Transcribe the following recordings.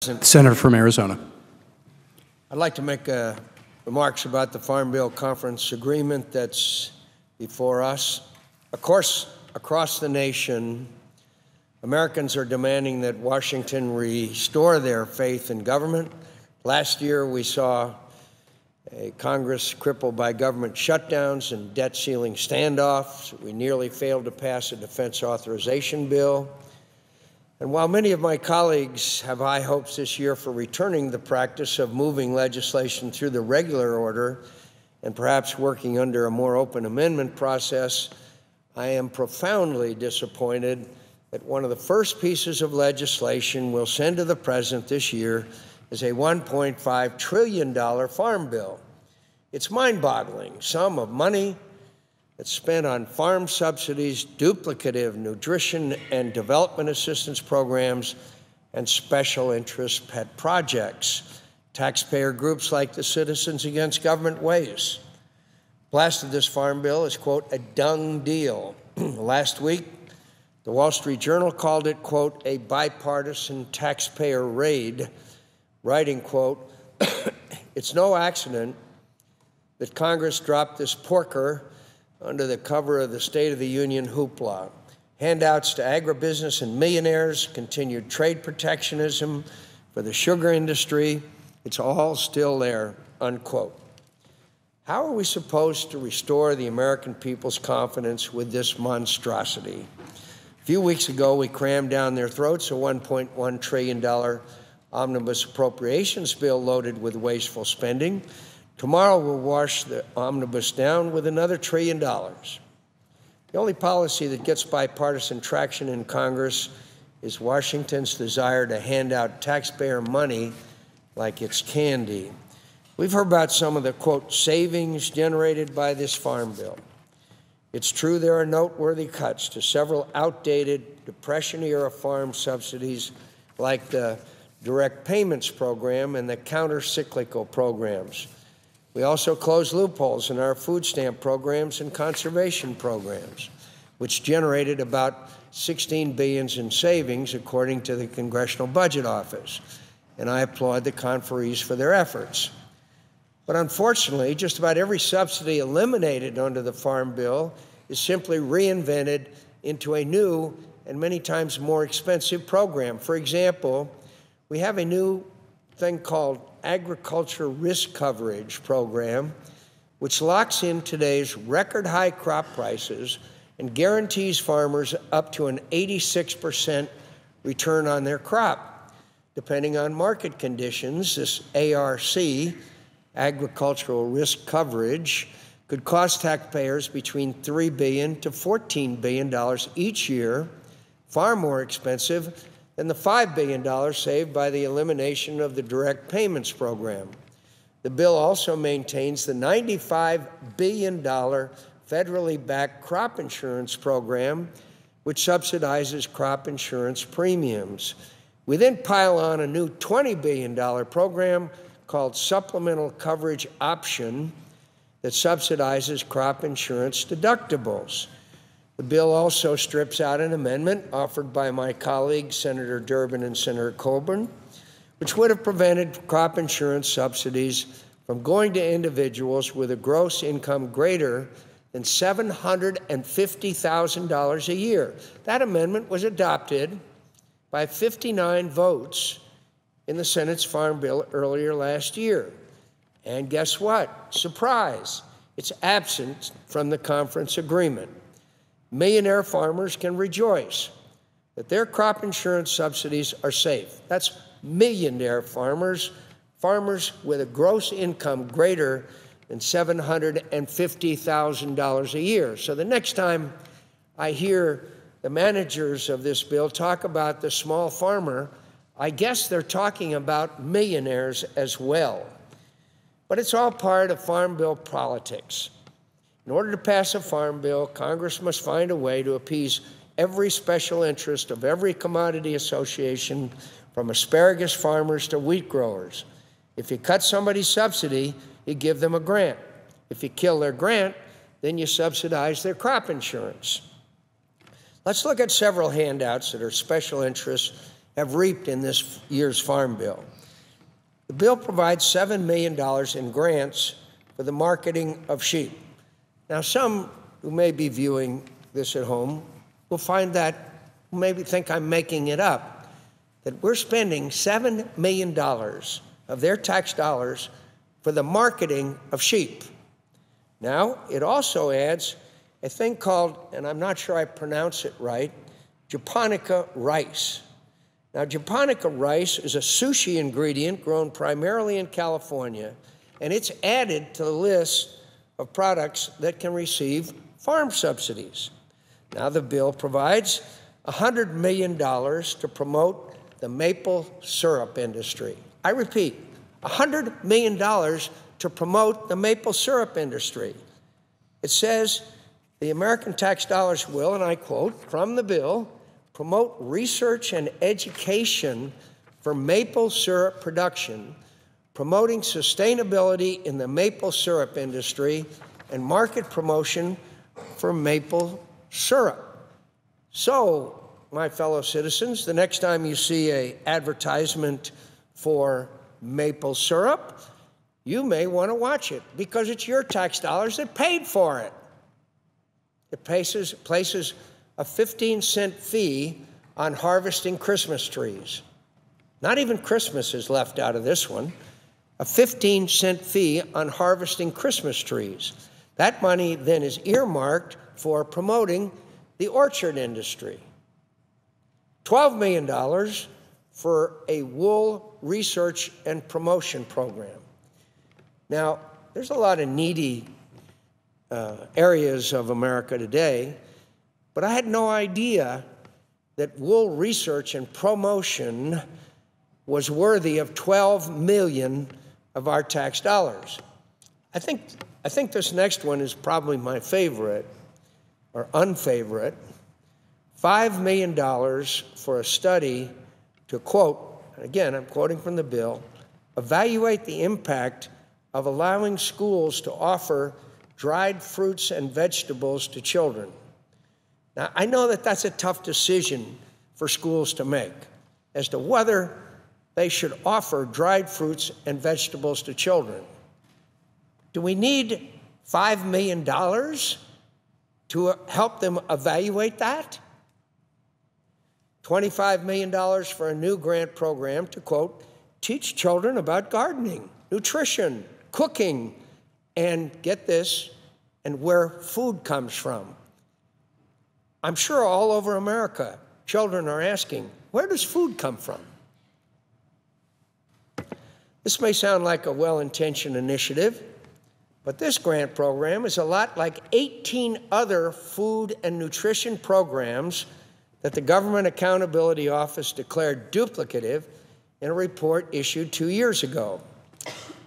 The senator from Arizona. I'd like to make remarks about the Farm Bill Conference agreement that's before us. Of course, across the nation, Americans are demanding that Washington restore their faith in government. Last year, we saw a Congress crippled by government shutdowns and debt ceiling standoffs. We nearly failed to pass a defense authorization bill. And while many of my colleagues have high hopes this year for returning the practice of moving legislation through the regular order and perhaps working under a more open amendment process, I am profoundly disappointed that one of the first pieces of legislation we'll send to the President this year is a $1.5 trillion farm bill. It's mind-boggling sum of money that's spent on farm subsidies, duplicative nutrition and development assistance programs, and special interest pet projects. Taxpayer groups like the Citizens Against Government Waste blasted this farm bill as, quote, a dung deal. Last week, the Wall Street Journal called it, quote, a bipartisan taxpayer raid, writing, quote, it's no accident that Congress dropped this porker under the cover of the State of the Union hoopla. Handouts to agribusiness and millionaires, continued trade protectionism for the sugar industry, it's all still there, unquote. How are we supposed to restore the American people's confidence with this monstrosity? A few weeks ago, we crammed down their throats a $1.1 trillion omnibus appropriations bill loaded with wasteful spending. Tomorrow, we'll wash the omnibus down with another $1 trillion. The only policy that gets bipartisan traction in Congress is Washington's desire to hand out taxpayer money like it's candy. We've heard about some of the, quote, savings generated by this farm bill. It's true there are noteworthy cuts to several outdated Depression-era farm subsidies like the direct payments program and the counter-cyclical programs. We also closed loopholes in our food stamp programs and conservation programs, which generated about $16 billion in savings, according to the Congressional Budget Office. And I applaud the conferees for their efforts. But unfortunately, just about every subsidy eliminated under the Farm Bill is simply reinvented into a new and many times more expensive program. For example, we have a new thing called Agriculture Risk Coverage Program, which locks in today's record high crop prices and guarantees farmers up to an 86% return on their crop. Depending on market conditions, this ARC, Agricultural Risk Coverage, could cost taxpayers between $3 billion to $14 billion each year, far more expensive than the $5 billion saved by the elimination of the direct payments program. The bill also maintains the $95 billion federally backed crop insurance program, which subsidizes crop insurance premiums. We then pile on a new $20 billion program called Supplemental Coverage Option that subsidizes crop insurance deductibles. The bill also strips out an amendment offered by my colleagues, Senator Durbin and Senator Coburn, which would have prevented crop insurance subsidies from going to individuals with a gross income greater than $750,000 a year. That amendment was adopted by 59 votes in the Senate's Farm Bill earlier last year. And guess what? Surprise, it's absent from the conference agreement. Millionaire farmers can rejoice that their crop insurance subsidies are safe. That's millionaire farmers, farmers with a gross income greater than $750,000 a year. So the next time I hear the managers of this bill talk about the small farmer, I guess they're talking about millionaires as well. But it's all part of Farm Bill politics. In order to pass a farm bill, Congress must find a way to appease every special interest of every commodity association, from asparagus farmers to wheat growers. If you cut somebody's subsidy, you give them a grant. If you kill their grant, then you subsidize their crop insurance. Let's look at several handouts that are special interests have reaped in this year's Farm Bill. The bill provides $7 million in grants for the marketing of sheep. Now, some who may be viewing this at home will find that, maybe think I'm making it up, that we're spending $7 million of their tax dollars for the marketing of sheep. Now, it also adds a thing called, and I'm not sure I pronounce it right, japonica rice. Now, japonica rice is a sushi ingredient grown primarily in California, and it's added to the list of products that can receive farm subsidies. Now, the bill provides $100 million to promote the maple syrup industry. I repeat, $100 million to promote the maple syrup industry. It says the American tax dollars will, and I quote from the bill, promote research and education for maple syrup production, promoting sustainability in the maple syrup industry, and market promotion for maple syrup. So, my fellow citizens, the next time you see an advertisement for maple syrup, you may want to watch it because it's your tax dollars that paid for it. It places a 15-cent fee on harvesting Christmas trees. Not even Christmas is left out of this one. A 15-cent fee on harvesting Christmas trees. That money then is earmarked for promoting the orchard industry. $12 million for a wool research and promotion program. Now, there's a lot of needy areas of America today, but I had no idea that wool research and promotion was worthy of $12 million of our tax dollars. I think this next one is probably my favorite, or unfavorite. $5 million for a study to, quote, again, I'm quoting from the bill, evaluate the impact of allowing schools to offer dried fruits and vegetables to children. Now, I know that that's a tough decision for schools to make as to whether they should offer dried fruits and vegetables to children. Do we need $5 million to help them evaluate that? $25 million for a new grant program to, quote, teach children about gardening, nutrition, cooking, and get this, and where food comes from. I'm sure all over America, children are asking, where does food come from? This may sound like a well-intentioned initiative, but this grant program is a lot like 18 other food and nutrition programs that the Government Accountability Office declared duplicative in a report issued 2 years ago.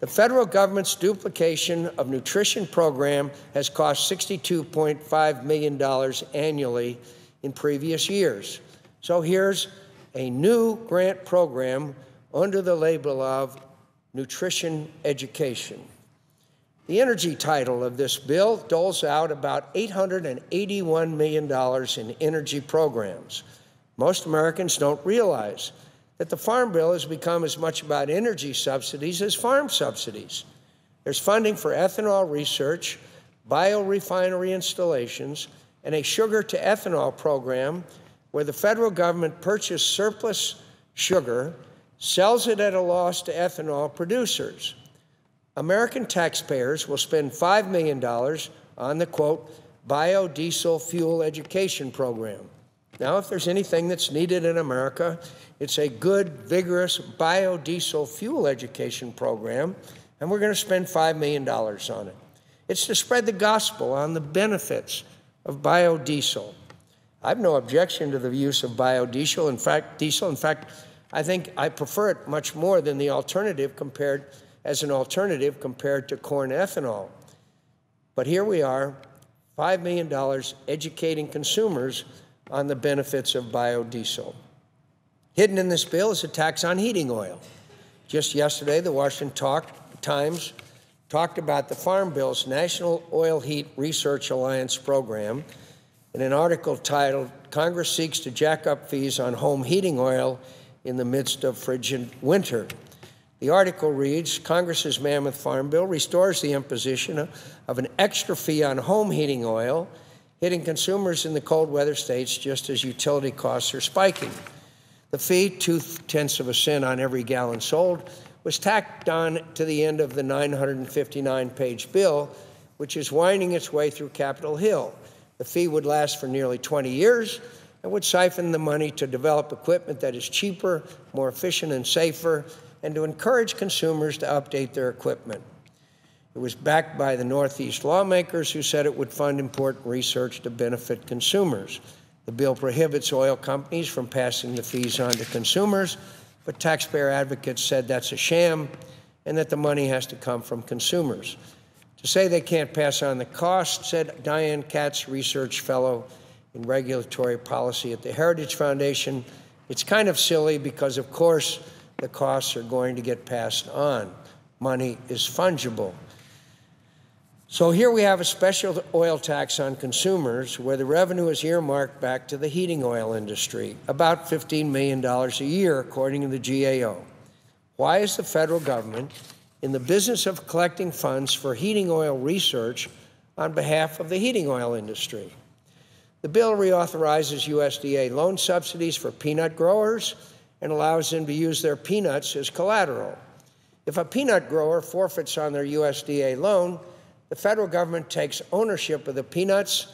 The federal government's duplication of nutrition program has cost $62.5 million annually in previous years. So here's a new grant program under the label of nutrition education. The energy title of this bill doles out about $881 million in energy programs. Most Americans don't realize that the Farm Bill has become as much about energy subsidies as farm subsidies. There's funding for ethanol research, biorefinery installations, and a sugar-to-ethanol program where the federal government purchases surplus sugar, sells it at a loss to ethanol producers. American taxpayers will spend $5 million on the, quote, biodiesel fuel education program. Now, if there's anything that's needed in America, it's a good, vigorous biodiesel fuel education program, and we're going to spend $5 million on it. It's to spread the gospel on the benefits of biodiesel. I have no objection to the use of biodiesel. In fact, I think I prefer it much more than the alternative as an alternative compared to corn ethanol. But here we are, $5 million educating consumers on the benefits of biodiesel. Hidden in this bill is a tax on heating oil. Just yesterday, the Washington Times talked about the Farm Bill's National Oil Heat Research Alliance program in an article titled, Congress Seeks to Jack Up Fees on Home Heating Oil in the midst of frigid winter. The article reads, Congress's mammoth farm bill restores the imposition of an extra fee on home heating oil, hitting consumers in the cold weather states just as utility costs are spiking. The fee, 0.2 cents on every gallon sold, was tacked on to the end of the 959-page bill, which is winding its way through Capitol Hill. The fee would last for nearly 20 years and would siphon the money to develop equipment that is cheaper, more efficient, and safer, and to encourage consumers to update their equipment. It was backed by the Northeast lawmakers who said it would fund important research to benefit consumers. The bill prohibits oil companies from passing the fees on to consumers, but taxpayer advocates said that's a sham and that the money has to come from consumers. To say they can't pass on the cost, said Diane Katz, research fellow in regulatory policy at the Heritage Foundation, it's kind of silly because, of course, the costs are going to get passed on. Money is fungible. So here we have a special oil tax on consumers where the revenue is earmarked back to the heating oil industry, about $15 million a year, according to the GAO. Why is the federal government in the business of collecting funds for heating oil research on behalf of the heating oil industry? The bill reauthorizes USDA loan subsidies for peanut growers and allows them to use their peanuts as collateral. If a peanut grower forfeits on their USDA loan, the federal government takes ownership of the peanuts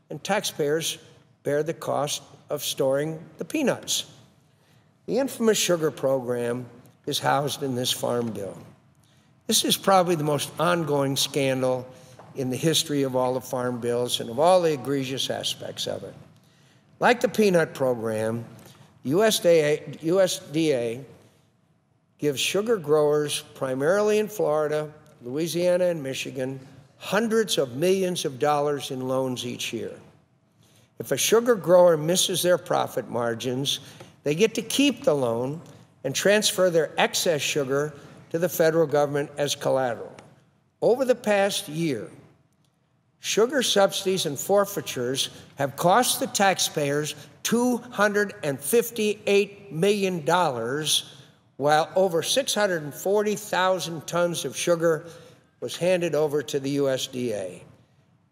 and taxpayers bear the cost of storing the peanuts. The infamous sugar program is housed in this farm bill. This is probably the most ongoing scandal in the history of all the farm bills and of all the egregious aspects of it. Like the peanut program, USDA gives sugar growers, primarily in Florida, Louisiana, and Michigan, hundreds of millions of dollars in loans each year. If a sugar grower misses their profit margins, they get to keep the loan and transfer their excess sugar to the federal government as collateral. Over the past year, sugar subsidies and forfeitures have cost the taxpayers $258 million, while over 640,000 tons of sugar was handed over to the USDA.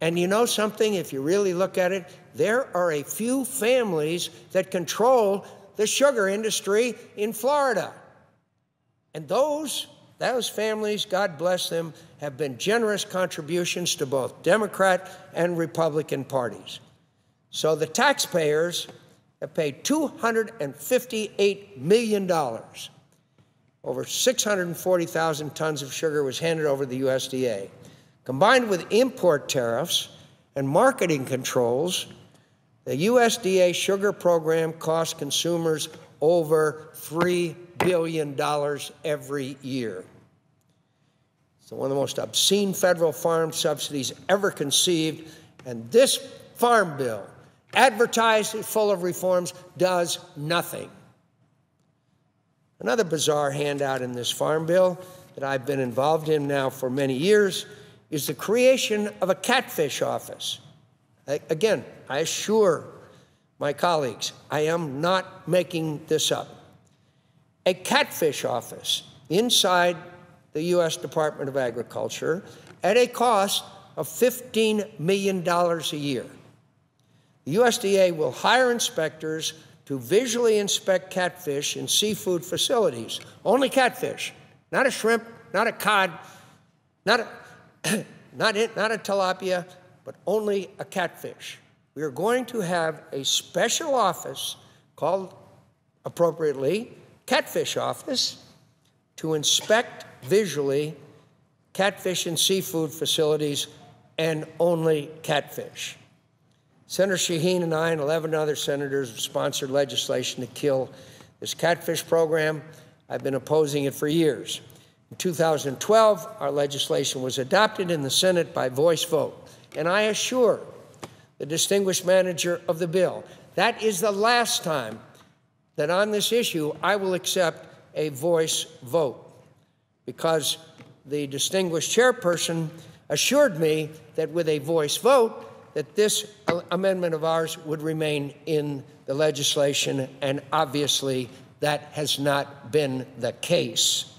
And you know something, if you really look at it, there are a few families that control the sugar industry in Florida. And those families, God bless them, have been generous contributions to both Democrat and Republican parties. So the taxpayers have paid $258 million. Over 640,000 tons of sugar was handed over to the USDA. Combined with import tariffs and marketing controls, the USDA sugar program costs consumers over $3 billion every year. It's one of the most obscene federal farm subsidies ever conceived, and this farm bill, advertised as full of reforms, does nothing. Another bizarre handout in this farm bill that I've been involved in now for many years is the creation of a catfish office. Again, I assure my colleagues, I am not making this up. A catfish office inside the U.S. Department of Agriculture at a cost of $15 million a year. The USDA will hire inspectors to visually inspect catfish in seafood facilities. Only catfish, not a shrimp, not a cod, not a tilapia, but only a catfish. We are going to have a special office called, appropriately, Catfish Office, to inspect visually catfish in seafood facilities and only catfish. Senator Shaheen and I and 11 other senators have sponsored legislation to kill this catfish program. I've been opposing it for years. In 2012, our legislation was adopted in the Senate by voice vote. And I assure the distinguished manager of the bill, that is the last time that on this issue I will accept a voice vote, because the distinguished chairperson assured me that with a voice vote that this amendment of ours would remain in the legislation, and obviously that has not been the case.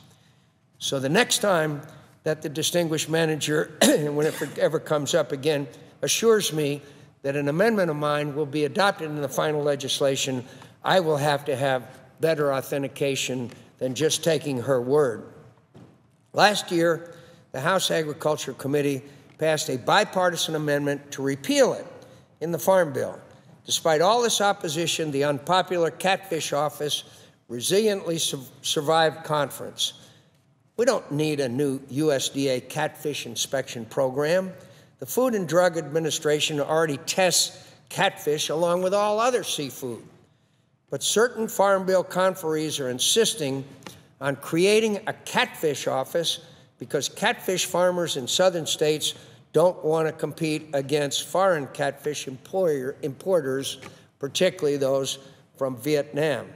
So the next time that the distinguished manager, when it ever comes up again, assures me that an amendment of mine will be adopted in the final legislation, I will have to have better authentication than just taking her word. Last year, the House Agriculture Committee passed a bipartisan amendment to repeal it in the Farm Bill. Despite all this opposition, the unpopular Catfish Office resiliently survived conference. We don't need a new USDA catfish inspection program. The Food and Drug Administration already tests catfish along with all other seafood. But certain Farm Bill conferees are insisting on creating a catfish office because catfish farmers in southern states don't want to compete against foreign catfish importers, particularly those from Vietnam.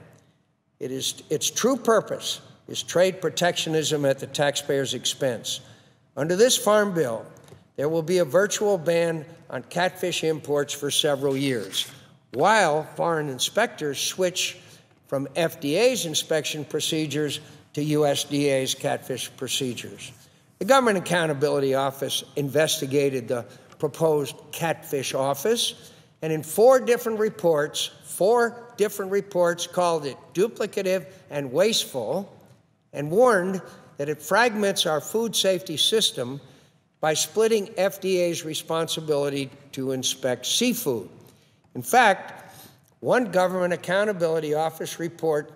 Its true purpose is trade protectionism at the taxpayer's expense. Under this Farm Bill, there will be a virtual ban on catfish imports for several years, while foreign inspectors switch from FDA's inspection procedures to USDA's catfish procedures. The Government Accountability Office investigated the proposed catfish office, and in four different reports called it duplicative and wasteful, and warned that it fragments our food safety system by splitting FDA's responsibility to inspect seafood. In fact, one Government Accountability Office report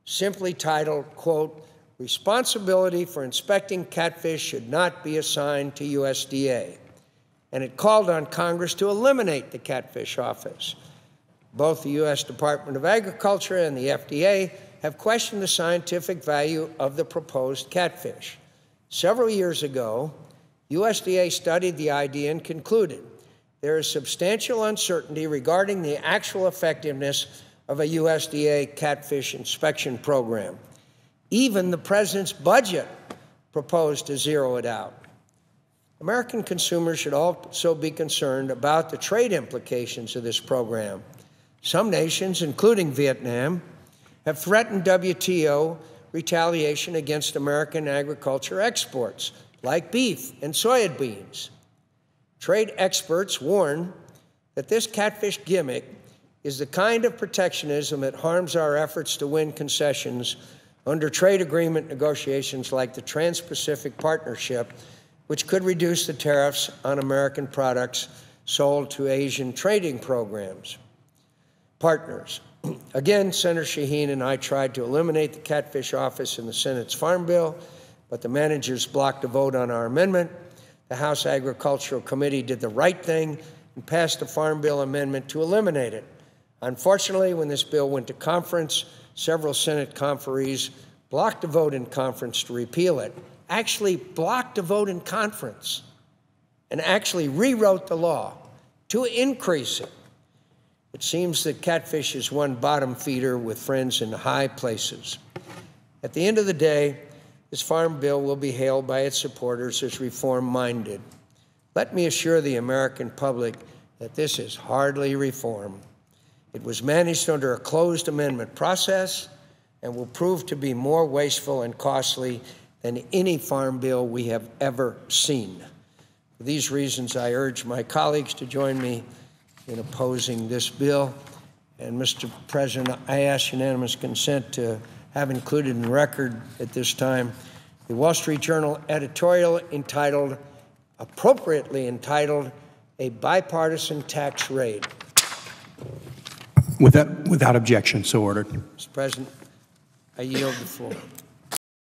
simply titled, quote, "Responsibility for inspecting catfish should not be assigned to USDA." And it called on Congress to eliminate the Catfish Office. Both the U.S. Department of Agriculture and the FDA have questioned the scientific value of the proposed catfish. Several years ago, USDA studied the idea and concluded there is substantial uncertainty regarding the actual effectiveness of a USDA catfish inspection program. Even the president's budget proposed to zero it out. American consumers should also be concerned about the trade implications of this program. Some nations, including Vietnam, have threatened WTO retaliation against American agriculture exports, like beef and soybeans. Trade experts warn that this catfish gimmick is the kind of protectionism that harms our efforts to win concessions under trade agreement negotiations like the Trans-Pacific Partnership, which could reduce the tariffs on American products sold to Asian trading partners. Again, Senator Shaheen and I tried to eliminate the Catfish Office in the Senate's Farm Bill, but the managers blocked a vote on our amendment. The House Agricultural Committee did the right thing and passed a Farm Bill amendment to eliminate it. Unfortunately, when this bill went to conference, several Senate conferees blocked a vote in conference to repeal it, actually blocked a vote in conference, and actually rewrote the law to increase it. It seems that catfish is one bottom feeder with friends in high places. At the end of the day, this Farm Bill will be hailed by its supporters as reform-minded. Let me assure the American public that this is hardly reform. It was managed under a closed amendment process and will prove to be more wasteful and costly than any farm bill we have ever seen. For these reasons, I urge my colleagues to join me in opposing this bill. And, Mr. President, I ask unanimous consent to have included in the record at this time the Wall Street Journal editorial appropriately entitled, "A Bipartisan Tax Raid." Without objection, so ordered. Mr. President, I yield the floor.